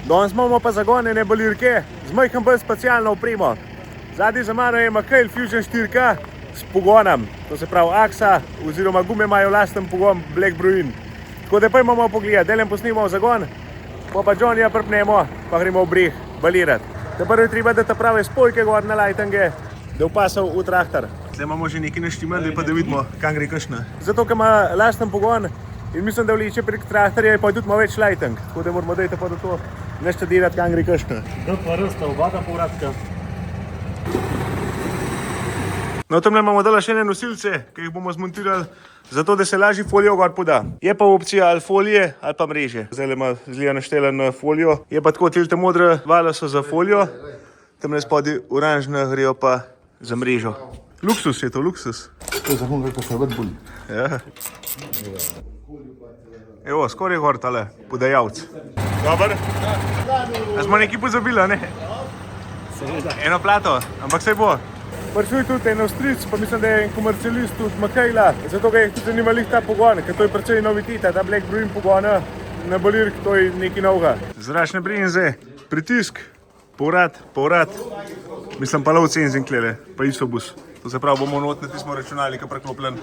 Danes imamo pa zagonjene balirke z majhno bolj specialno opremo. Zadnji za mano je Makail Fusion 4K s pogonom, to se pravi aksa oziroma gume imajo lasten pogon Black Bruin. Tako da pa imamo pogled, delem posnimo zagon, pa Johnnyja prpnemo, pa gremo v breh balirati. Da prvi treba dati prave spojke gor na lajtange, da vpasal v traktor. Zdaj imamo že nekaj naštiman, pa da vidimo, kam gre kakšna. Zato, ker ima lasten pogon in mislim, da vleče prek traktorja, pa tudi ima več lajtang. Tako da moramo dajte pa da to naštudirati, kam gre kakšna. Da pa rasta oba ta povratka. No, tam imamo dala še ene nosilce, ki jih bomo zmontirali, zato da se lažje folijo gor poda. Je pa opcija ali folije ali pa mreže. Zdaj ima zlija naštelen folijo. Je pa tako, tilte modre vala so za folijo, tam ne spodi oranžna grejo pa za mrežo. Luksus je to, luksus. To je zakon, kako se vod bolj. Ja. Evo, skoraj je gor tale podajalc. Dobar? A smo nekaj pozabili, ne? Seveda. Eno plato, ampak saj bo. Prišel je tudi en Avstrijec, pa mislim, da je en komercialist tudi Makaila, zato ga je tudi zanimali ta pogon, ker to je precej noviteta, ta Black Bruin pogona na balirk, to je nekaj novega. Zračne brinze, pritisk, povrat, mislim pa low sensing klele, pa isobus. To se pravi, bomo not na tismo računalnika preklopljen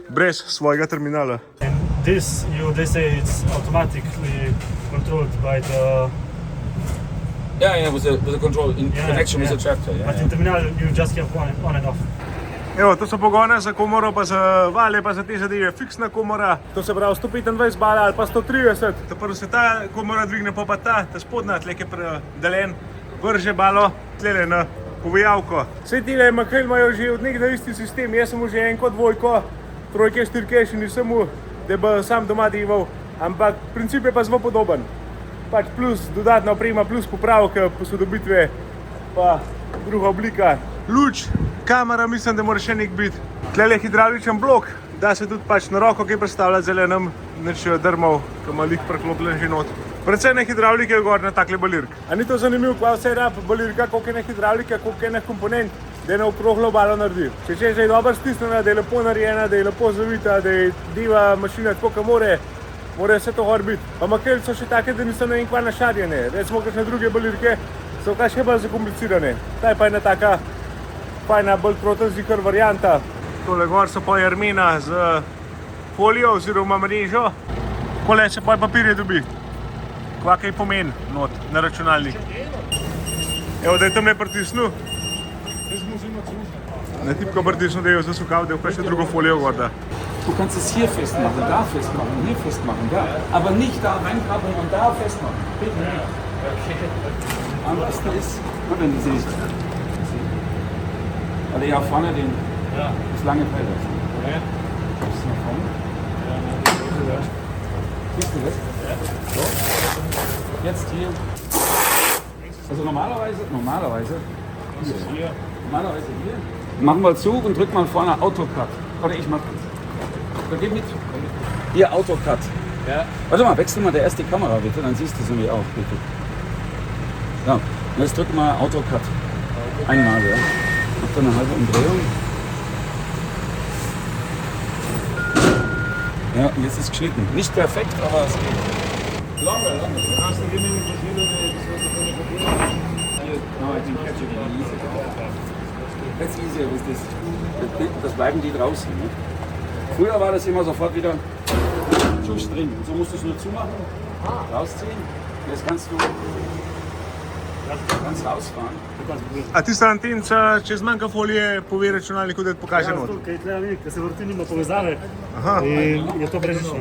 brez svojega terminala. And this, they say it's automatically controlled by the... Yeah, with the control in connection with the tractor. But in terminal you just have on and off. Evo, to so pogone za komoro, pa za valje, pa za te zadeve. Fiksna komora, to se pravi 125 bala ali pa 130. Ta prvo se ta komora dvigne, pa ta spodnja, tle je predelen, vrže balo, tle na povijalko. Vse tile Makail imajo že od nekdaj isti sistem, jaz sem že enko, dvojko, trojke, štirke, še nisem mu, da bi sam doma deval, ampak princip je pa zelo podoben. Pač plus dodatna oprema, plus popravke, posodobitve, pa druga oblika. Luč, kamera, mislim, da mora še nek biti. Tlele je hidravličen blok, da se tudi pač na roko kaj predstavljati zelenem, neč drmov, ki ima lik preklopljen že not. Predvsem ne hidravlike je gor na takle balirk. A ni to zanimivo, kva vse rab balirka, koliko je ne hidravlike, koliko je ne komponent, da je na okroglo balo naredi. Če je že dobro stisnjena, da je lepo narejena, da je lepo zavita, da je diva mašina tako, kot mora vse to gor biti. Pa Makail so še take, da niso ne vem kva našarjene. Recimo, kakšne druge balirke so kaj še bolj zakomplicirane. Ta je pa ena taka fajna, bolj protozikr varianta. Tole gor so pa jermena z folijo oziroma mrežo. Kole se pa papirje dobi. Kva kaj pomeni not na računalnik. Evo, da je tam ne pritisnil. Na tipko pritisnil, da je zasukal, da je pa še drugo folijo gor da. Du kannst es hier festmachen, da festmachen, hier festmachen, da. Aber nicht da reinkrabbeln und da festmachen. Bitte nicht. Am besten ist, wenn du siehst. Also ja, vorne das lange Feld. Okay. Ist noch vorne? Ja, siehst du das? Ja. So. Jetzt hier. Also normalerweise hier. Machen wir zu und drück mal vorne Autocut. Oder ich mach das. Geh mit. Hier, Autocut. Ja. Warte mal, wechsel mal der erste Kamera bitte, dann siehst du es nämlich auch, bitte. Ja, und jetzt drück mal Autocut. Einmal, ja. Mach dann eine halbe Umdrehung. Ja, und jetzt ist geschnitten. Nicht perfekt, aber es geht. Longer. That's easier with this. Das bleiben die draußen. Ne? Früher war das immer sofort wieder Schuss drin. So musst du es nur zumachen, rausziehen. Jetzt kannst du rausfahren. A tista antenca, če zmanjka folije, pove računalniku, da ti pokaže not. Kaj tle vidi, da se vrti nima povezave in je to brežično.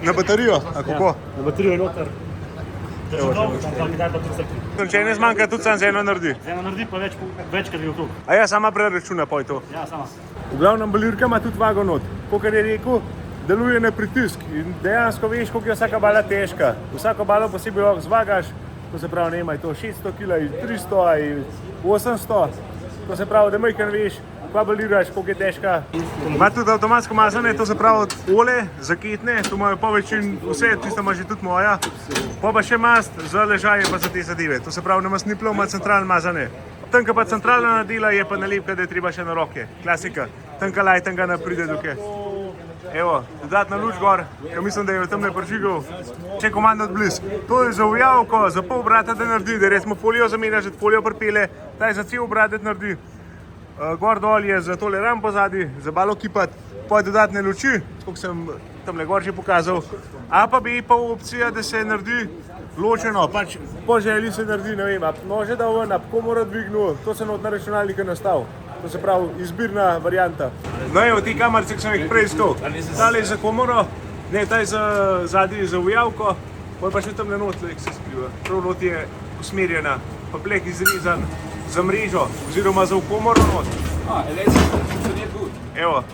Na baterijo, a kako? Na baterijo je noter. Tam mi daj pa tudi srki. Če ne zmanjka, tudi sam z eno naredi. Z eno naredi pa večkrat je okrog. A ja, sama preračuna pa je to. Ja, sama. V glavnem balirka ima tudi vago not. Kakor je rekel, deluje na pritisk in dejansko veš, koliko je vsaka bala težka. Vsako balo posebej lahko zvagaš, to se pravi, ne ima to 600 kg, 300, 800. To se pravi, da majhen veš, kva baliraš, koliko je težka. Ima tudi avtomatsko mazanje, to se pravi ole, zaketne, to imajo po večin vse, tista ima že tudi moja. Pa še mast za ležaje pa za te zadeve. To se pravi, na masniplov ima centralno mazanje. Tanka pa centralna nadela je pa nalepka, da je treba še na roke. Klasika. Tanka lajtanga ne pride dokaj. Evo, dodatna luč gor, ki mislim, da je v tem ne prižigal. Še komandant bliz. To je za ujavko, za pol obrata, da naredi, da recimo folijo zamenja, že folijo pripele, ta je za cel obrat, da naredi. Gor dol je za tole rampo zadaj, za balo kipat, pa dodatne luči, koliko sem tamle gor že pokazal. A pa bi pa opcija, da se naredi ločeno, pač po želji se naredi, ne vem, nože da ven, ko mora dvignil, to se not na računalniku nastav. To se pravi izbirna varianta. No evo, ti kamarice, ki sem jih prej iskal. Tale je za komoro, ne, ta je za zadnji za ujavko, pa še tamle not, ki se skriva. Prav not je usmerjena, pa plek izrezan za mrežo, oziroma za komoro not. Elektrika funktioniert gut. Evo.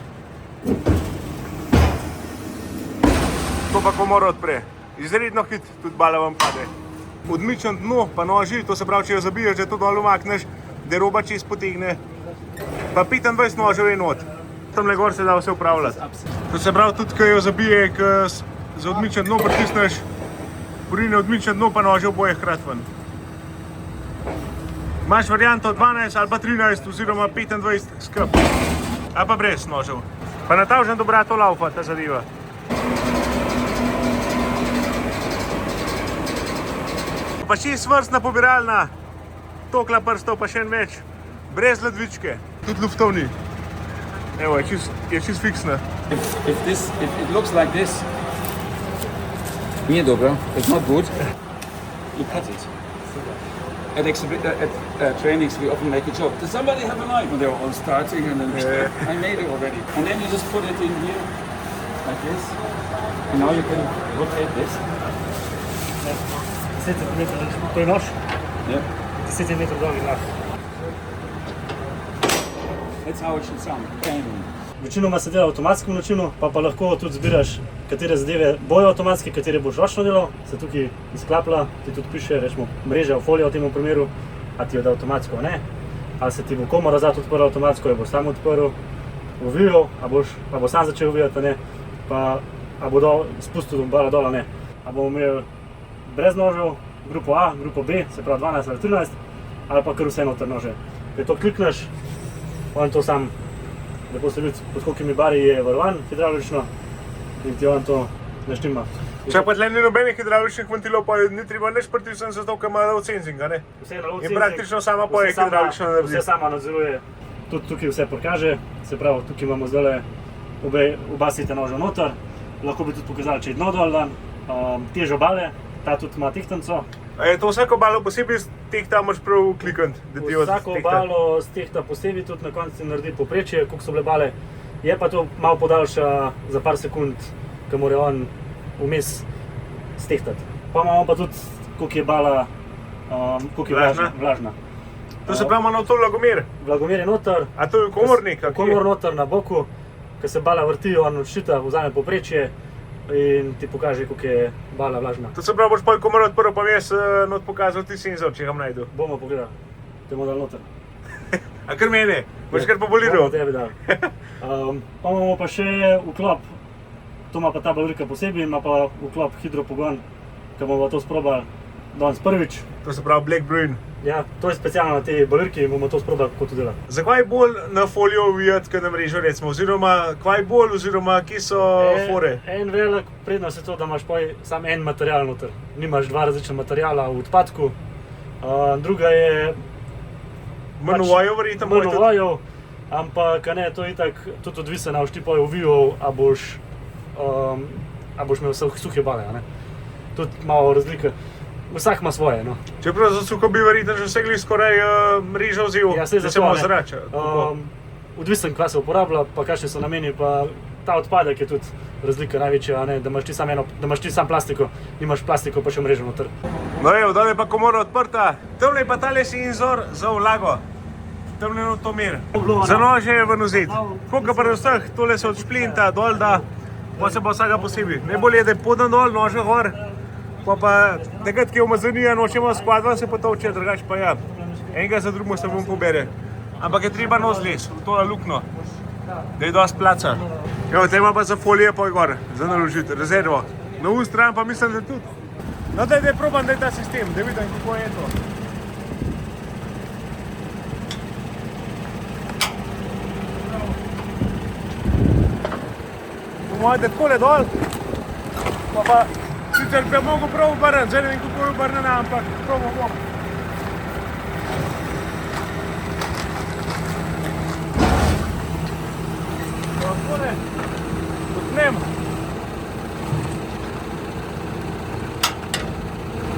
To pa komoro odpre. Izredno hit, tudi bala vam pade. Odmičen dno, pa noži, to se pravi, če jo zabiješ, da to dol umakneš, da roba čez potegne. Pa 25 nožev je not. Tamle gor se da vse upravljati. To se pravi, tudi ko jo zabije, ko za odmičen dno pritisneš, porine odmičen dno, pa nože oboje hkrati ven. Imaš varianto 12 ali pa 13 oziroma 25 skup. Ali pa brez nožev. Pa na tavžen dobra to laufa, ta zadeva. Pa 6-vrstna pobiralna, tokla prstov pa še en več, brez ledvičke, tudi luftovni. Evo, je čist fiksna. If it looks like this, nie dobro, it's not good, you cut it. At trainings we often make a joke. Does somebody have a knife when they're all starting and then I made it already. And then you just put it in here, like this. And now you can rotate this. 10 cm, to je nož, Yeah. 10 cm dolgi lah. That's how it should sound. Bang. Večinoma se dela v avtomatskem načinu, pa lahko tudi zbiraš, katere zadeve bojo avtomatske, katere boš ročno delal, se tukaj izklapla, ti tudi piše, rečemo, mreža, folija v tem primeru, a ti jo da avtomatsko, ne. Ali se ti bo komora zad odprla avtomatsko, jo boš sam odprl, uvijal, a bo sam začel uvijati, ne, pa a bo spustil bala dol, ne. A bomo imeli brez nožev, grupo A, grupo B, se pravi 12 ali 13, ali pa kar vse noter nože. Ker to klikneš, on to sam, lepo se vidi, pod kolikimi bari je varovan hidravlično in ti on to naštima. Če pa tle ni nobenih hidravličnih ventilov, pa ni treba nič pritisniti, zato ker ima load sensing, ne? In praktično sama poje hidravlično naredi. Vse sama nadzoruje, tudi tukaj vse prikaže, se pravi, tukaj imamo zdajle oba seta noža noter, lahko bi tudi pokazali, če je dno dol dan, težo bale, ta tudi ima tehtanco. A je to vsako balo posebej tehta, moraš prav klikniti, da ti jo Vsako balo stehta posebej, tudi na koncu naredi povprečje, koliko so bile bale. Je pa to malo podaljša za par sekund, ko mora on vmes stehtati. Pa imamo pa tudi, koliko je bala, koliko je vlažna. To se pravi, ima to vlagomer. Vlagomer je noter. A to je komornik? Komor noter na boku, ko se bala vrti, on odščita, vzame povprečje in ti pokaže, koliko je bala vlažna. To se pravi, boš pa komor odprl, pa veš, not pokazal ti senzor, če ga najdu. Bomo pogledali, te bomo dali noter. A kar mene, boš kar poboliral. Bomo tebi dali. Pa imamo pa še vklop, to ima pa ta balerika posebej, ima pa vklop hidropogon, ki bomo to sprobali danes prvič. To se pravi Black Bruin. Ja, to je specialno na tej baleriki in bomo to sprobali, kako to dela. Zakaj bolj na folijo uvijati, kot na mrežo recimo, oziroma kvaj bolj, oziroma kje so fore? En velik prednost je to, da imaš samo en material noter. Nimaš dva različna materiala v odpadku. Druga je Manj uvajo verjetno bolj tudi. uvajo, ampak ne, to je itak tudi odvisno, a boš ti uvijal, a boš imel suhe bale, a ne. Tudi malo razlike. Vsak ima svoje, no. Čeprav za suho bi verjetno že vse skoraj mrežo vzel, Ja, saj da zato, se malo ne. zrača. Odvisen, kva se uporablja, pa kakšni so nameni, pa ta odpadek je tudi razlika največja, a ne, da imaš ti sam plastiko, nimaš plastiko pa še mrežo noter. No evo, dole je pa komora odprta, tamle je pa tale senzor za vlago. Tamle je to mer. Za nože je ven vzeti. Koliko pa vseh, tole se od šplinta dol da, pa se pa vsega posebej. Najbolje je, da je podan dol, nože gor, pa takrat, ki je umazanija, nočemo skladva se potovče, drugače pa ja. Enega za drugim se bom pobere. Ampak je treba nos les, v to lukno, da je dosti placa. Evo, te ima pa za folije pa gor, za naložiti, rezervo. Na un stran pa mislim, da tudi. No daj probam, daj ta sistem, da vidim, kako je to. bomo ajde takole dol. Pa sicer bi mogel prav obrniti, zdaj ne vem kako je obrnjena, ampak prav bom. Takole, odpnem.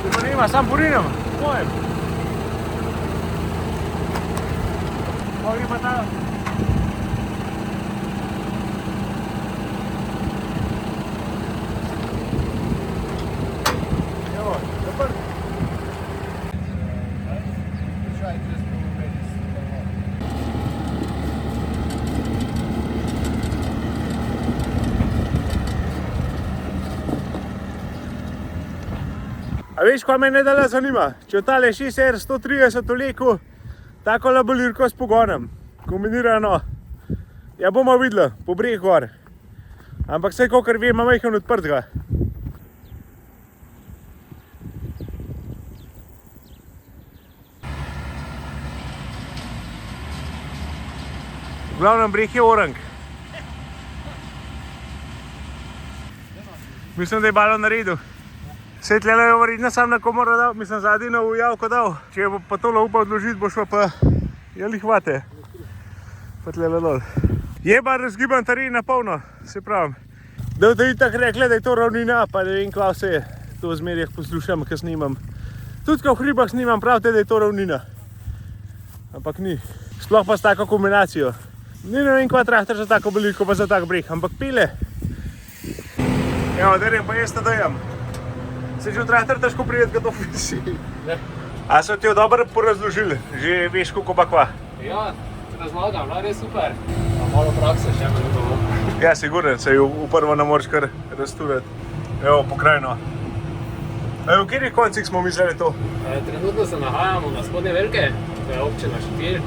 Tukaj nima, sam porinem, pojem. Mogli pa ta... Evo, zaprt. A veš, kaj me nedala zanima? Če v tale 6R 130 vleku tako labolirko s pogonem, kombinirano, ja bomo videli, po breh gor. Ampak vse, kakor vem, ima majhen odprtega. V glavnem breh je orang. Mislim, da je balon naredil. Sej tlele je verjetno sam na komoro dal, mislim zadnjo v javko dal. Če bo pa tole upal odložiti, bo šlo pa lihvate. Pa tlele dol. Je pa razgiban teren na polno, se pravim. Da bodo itak rekli, da je to ravnina, pa ne vem kva vse je. To v zmerjah poslušam, ko snimam. Tudi ko v hribah snimam, pravite, da je to ravnina. Ampak ni. Sploh pa s tako kombinacijo. Ni ne vem kva traktor za tako veliko, pa za tak breh, ampak pile. Evo, derem pa jaz nadajam. Se že v traktor težko prijeti, kad to visi. A so ti jo dobro porazložili? Že veš, kako pa kva? Ja, razlagam, res super. Pa malo prakse še me dobro. Ja, sigurno, se jo v prvo ne moreš kar razturati. Evo, pokrajino. V katerih koncih smo mislili to? Trenutno se nahajamo na Spodnje Velke, to je občina Šentilj.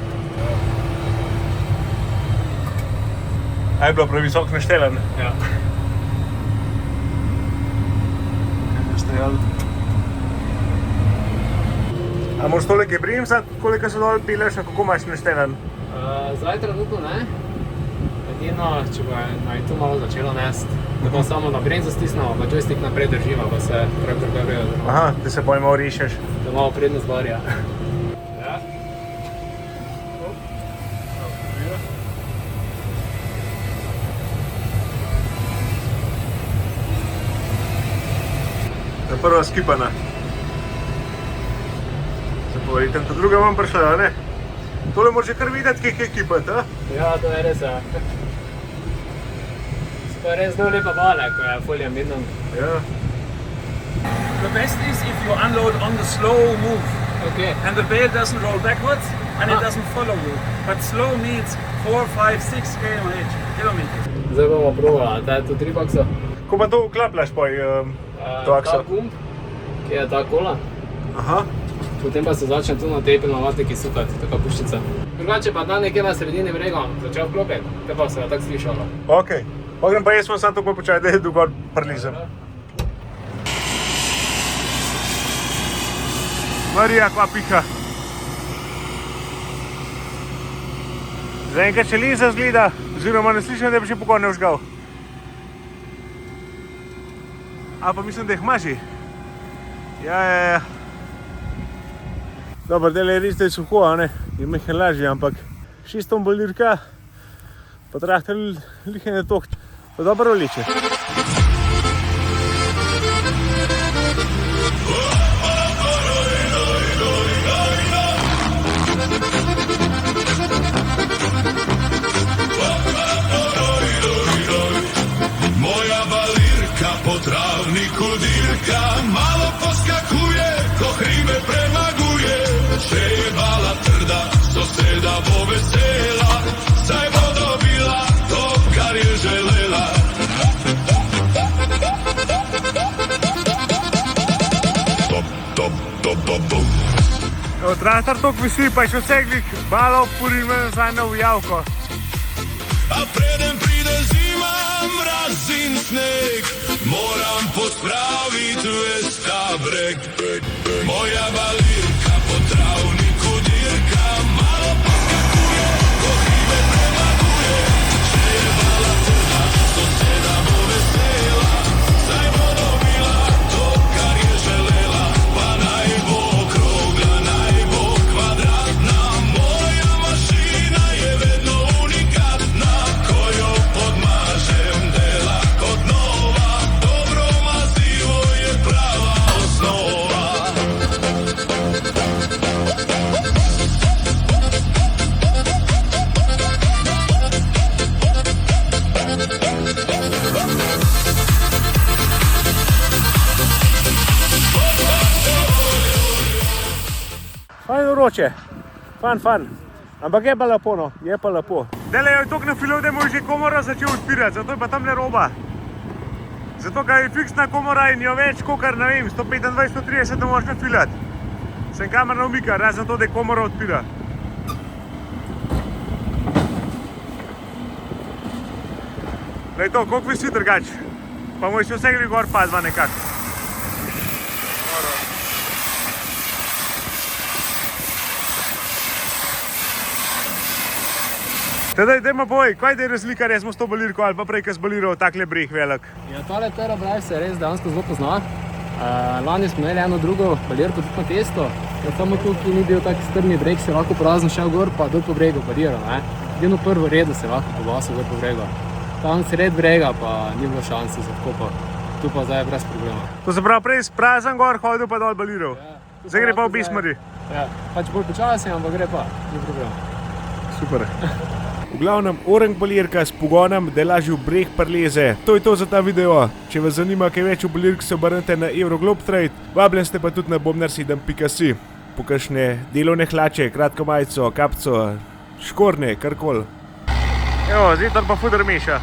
A je bilo previsok naštelen? Ja. A moraš tole kaj bremzati, koliko se dol pileš, a kako imaš naštelen? Zdaj trenutno ne. Edino, če bo naj tu malo začelo nest, da bom samo na bremzo stisnil, pa joystick naprej drživa, pa se traktor grejo. Aha, da se pa malo rišeš. Da malo prednost barja. Ja. To je prva skipana. Se povedite, ta druga vam prišla, ne? Tole moraš kar videti, kaj je kipati, a? Ja, to je res, ja. Se pa res zelo lepa bala, ko je folija mirna. Ja. The best is if you unload on the slow move. Okay. And the bale doesn't roll backwards and it doesn't follow you. But slow means 4, 5, 6 kilometers. Zdaj bomo probala, ta je tu 3 baksa. Ko pa to vklapljaš poj, to akso? Ta gumb, ki je ta kola. Aha. Potem pa se začne tu na tej pneumatiki sukati, taka puščica. Drugače pa da nekje na sredini brega začel vklopiti, te pa se je tako slišalo. Okej. Pa grem pa jaz vam sam tako počaj, da je dogor prlizem. Marija, kva piha. Zaenkrat še liza zgleda, oziroma ne slišam, da bi še pogon ne vžgal. A pa mislim, da jih ima že. Ja. Dobro, dele je res, da je suho, a ne? Je mehen lažje, ampak 6 ton bolirka, pa traktor lihe ne toht. To dobro vleče. Moja balirka po travniku dirka, malo poskakuje, ko hribe premaguje. Če je bala trda, soseda bo vesela, saj bo dobila to, kar je želela. Top. Traktor tok visi, pa je še vseglih malo purime nazaj na ujavko. A preden pride zima, mraz in sneg, moram pospraviti ves ta breg. Moja balirka po travniku dirka, malo poskakuje, ko hribe premaguje. Če je bala trda, soseda bo vesela. Fajn vroče, fan. Ampak je pa lepo, no, je pa lepo. Dele je toliko nafilov, da mu je že komora začel odpirati, zato je pa tam ne roba. Zato, ker je fiksna komora in jo več, kokar, ne vem, 125-130 ne možeš nafilati. Sem kamera umika, razen to, da je komora odpira. Glej to, koliko visi drugač. Pa mu je še vse gre gor padva nekako. Tedaj, dajmo povej, kaj je razlika resmo s to balirko ali pa prej, kaj zbaliral takle breh velik? Ja, tale prva braj se res dejansko zelo pozna. Lani smo imeli eno drugo balirko tudi na testo, ker samo tukaj ni bil tak strmi breg, se lahko prazen šel gor pa dol po bregu baliral, ne. Edino prvo redu se lahko pobasil gor po bregu. Tam sred brega pa ni bilo šanse za vkopal. Tu pa zdaj je brez problema. To se pravi, prej sprazen gor hodil pa dol baliral. Zdaj gre pa v Bismarcki. Ja, pač bolj počasi, ampak gre pa, ni problema. Super. V glavnem, orang balirka s pogonom, da lažje v breh preleze. To je to za ta video. Če vas zanima kaj več o balirki, se obrnite na Euroglobe Trade. Vabljen ste pa tudi na bobnar7.si. Po kakšne delovne hlače, kratko majico, kapco, škorne, karkoli. Evo, zdaj pa fuder meša.